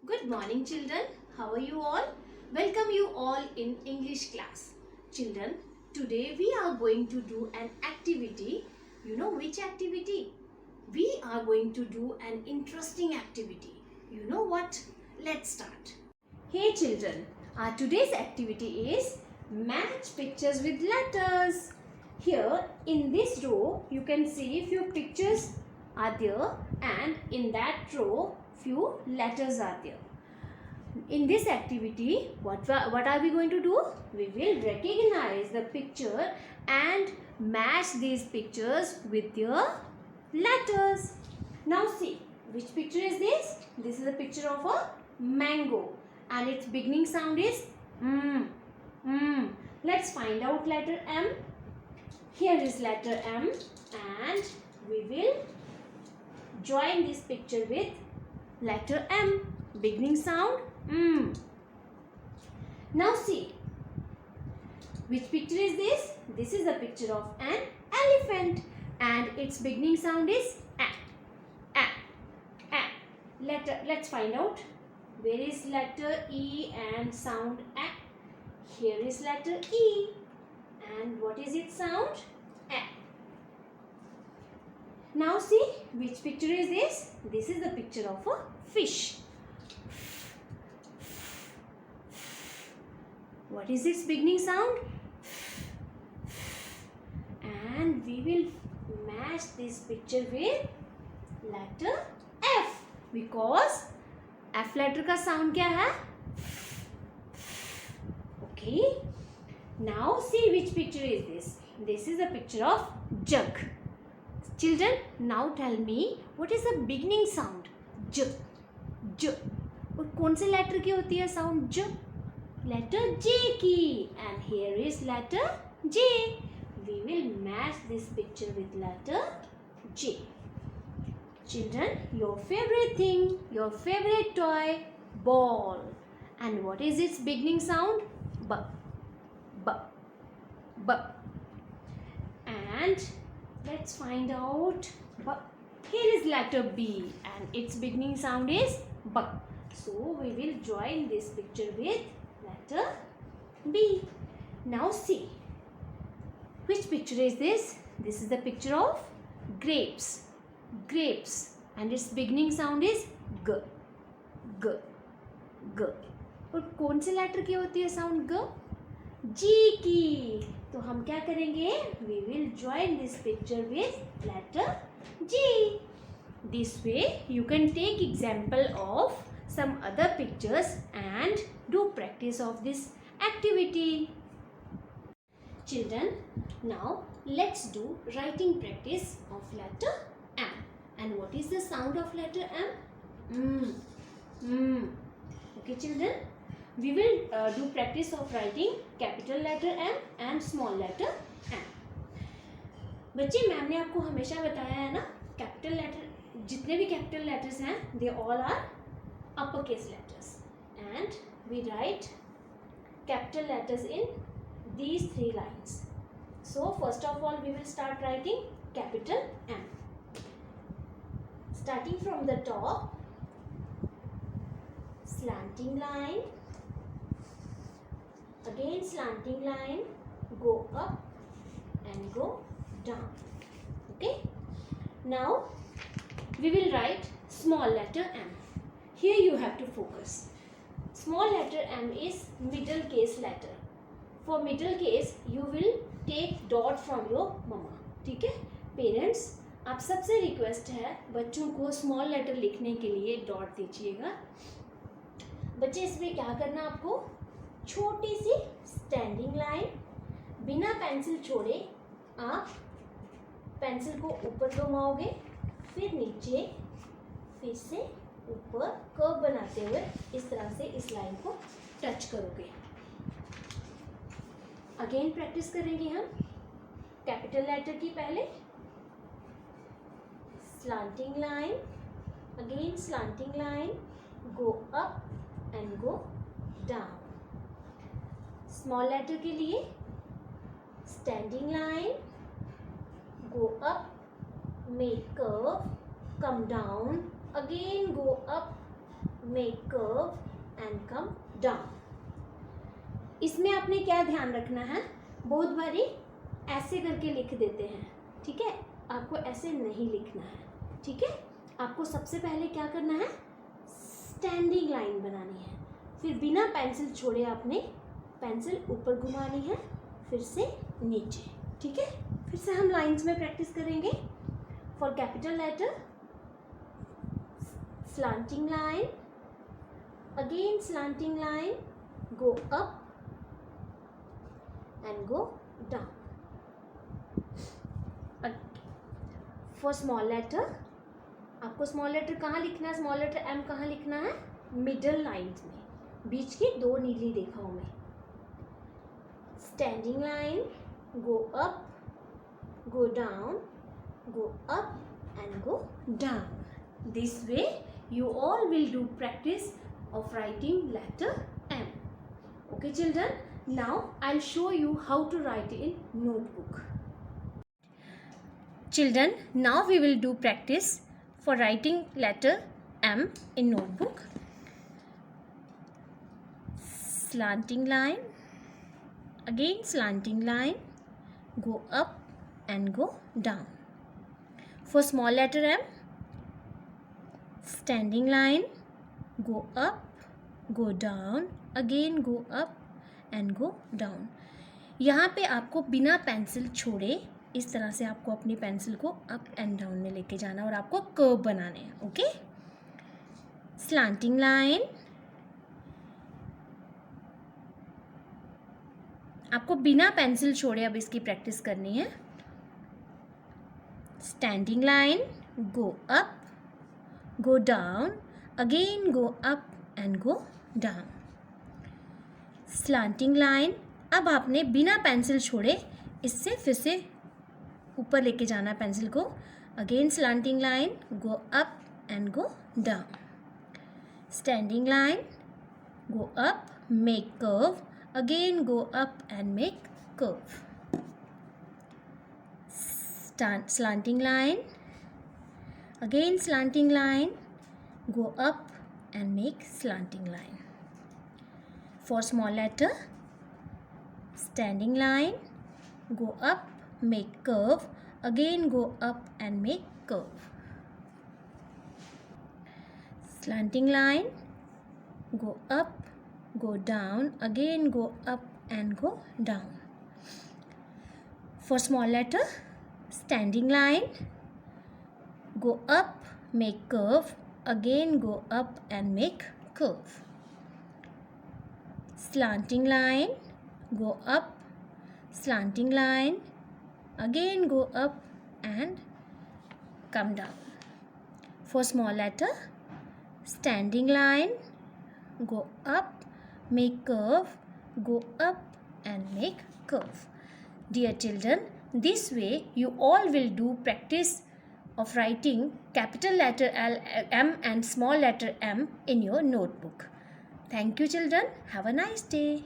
Good morning, children. How are you all? Welcome you all in English class. Children, today we are going to do an activity. You know which activity? We are going to do an interesting activity. You know what? Let's start. Hey children, our today's activity is match pictures with letters. Here in this row, you can see few pictures are there, and in that row few letters are there. In this activity, what are we going to do? We will recognize the picture and match these pictures with their letters. Now see, which picture is this? This is a picture of a mango and its beginning sound is mm. Let's find out letter M. Here is letter M and we will join this picture with letter M. Beginning sound Now see, which picture is this? This is a picture of an elephant and its beginning sound is a. Let's find out. Where is letter E and sound a? Here is letter E and what is its sound? A. Now see, which picture is this? This is the picture of a fish. What is its beginning sound? And we will match this picture with letter F because F letter का sound क्या है? Okay. Now see which picture is this? This is a picture of jug. Children, now tell me what is the beginning sound? J. J. और कौन से letter की होती है sound j? Letter J की. And here is letter J. We will match this picture with letter J. Children, your favorite thing, your favorite toy, ball. And what is its beginning sound? B. B. B. And let's find out. B. Here is letter B and its beginning sound is B. So we will join this picture with letter B. Now see, which picture is this? This is the picture of grapes. Grapes and its beginning sound is G. G. G. और कौन से letter की होती है sound ग? जी की. तो हम क्या करेंगे? We will join this picture with letter G. This way you can take example of some other pictures and do practice of this activity. Children, now let's do writing practice of letter M. And what is the sound of letter M? Okay children, we will do practice of writing capital letter M and small letter M. बच्चे, ma'am ने आपको हमेशा बताया है ना, capital letter जितने भी capital letters हैं they all are uppercase letters and we write capital letters in these three lines. So first of all we will start writing capital M. Starting from the top, slanting line, again slanting line, go up and go down. Okay. Now we will write small letter M. Here you have to focus. Small letter M is middle case letter. For middle case, you will take dot from your mama. ठीक है? Parents, आप सबसे request है बच्चों को small letter लिखने के लिए डॉट दीजिएगा. बच्चे, इसमें क्या करना आपको? छोटी सी स्टैंडिंग लाइन, बिना पेंसिल छोड़े आप पेंसिल को ऊपर घुमाओगे, फिर नीचे, फिर से ऊपर कर्व बनाते हुए इस तरह से इस लाइन को टच करोगे. अगेन प्रैक्टिस करेंगे हम कैपिटल लेटर की. पहले slanting line, again slanting line, go up and go down. Small letter के लिए standing line, go up, make curve, come down, again go up make curve and come down. इसमें आपने क्या ध्यान रखना है, बहुत बारी ऐसे करके लिख देते हैं, ठीक है, आपको ऐसे नहीं लिखना है, ठीक है। आपको सबसे पहले क्या करना है, स्टैंडिंग लाइन बनानी है, फिर बिना पेंसिल छोड़े आपने पेंसिल ऊपर घुमानी है, फिर से नीचे, ठीक है। फिर से हम लाइंस में प्रैक्टिस करेंगे। For capital letter, slanting line, again slanting line, go up and go down. For small letter, आपको स्मॉल लेटर कहाँ लिखना है, स्मॉल लेटर एम कहाँ लिखना है, मिडल लाइन्स में, बीच की दो नीली रेखाओं में। Standing line, go up, go down, go up and go down. This way you all will do practice of writing letter M. Okay children, now I'll show you how to write in notebook. Children, now we will do practice for writing letter M in notebook. Slanting line, again slanting line, go up and go down. For small letter M, standing line, go up, go down, again go up and go down. यहाँ पे आपको बिना pencil छोड़े इस तरह से आपको अपनी पेंसिल को अप एंड डाउन में लेके जाना और आपको कर्व बनाने हैं, ओके। स्लांटिंग लाइन, आपको बिना पेंसिल छोड़े अब इसकी प्रैक्टिस करनी है। Standing line, go up, go down, again go up and go down. Slanting line, अब आपने बिना पेंसिल छोड़े इससे फिर से ऊपर लेके जाना है पेंसिल को। Again slanting line, go up and go down. Standing line, go up, make curve, again go up and make curve. Slanting line, again slanting line, go up and make slanting line. For small letter, standing line, go up, make curve, again go up and make curve. Slanting line, go up, go down, again go up and go down. For small letter, standing line, go up, make curve, again go up and make curve. Slanting line, go up, slanting line, again go up and come down. For small letter, standing line, go up, make curve, go up and make curve. Dear children, this way you all will do practice of writing capital letter M and small letter m in your notebook. Thank you children. Have a nice day.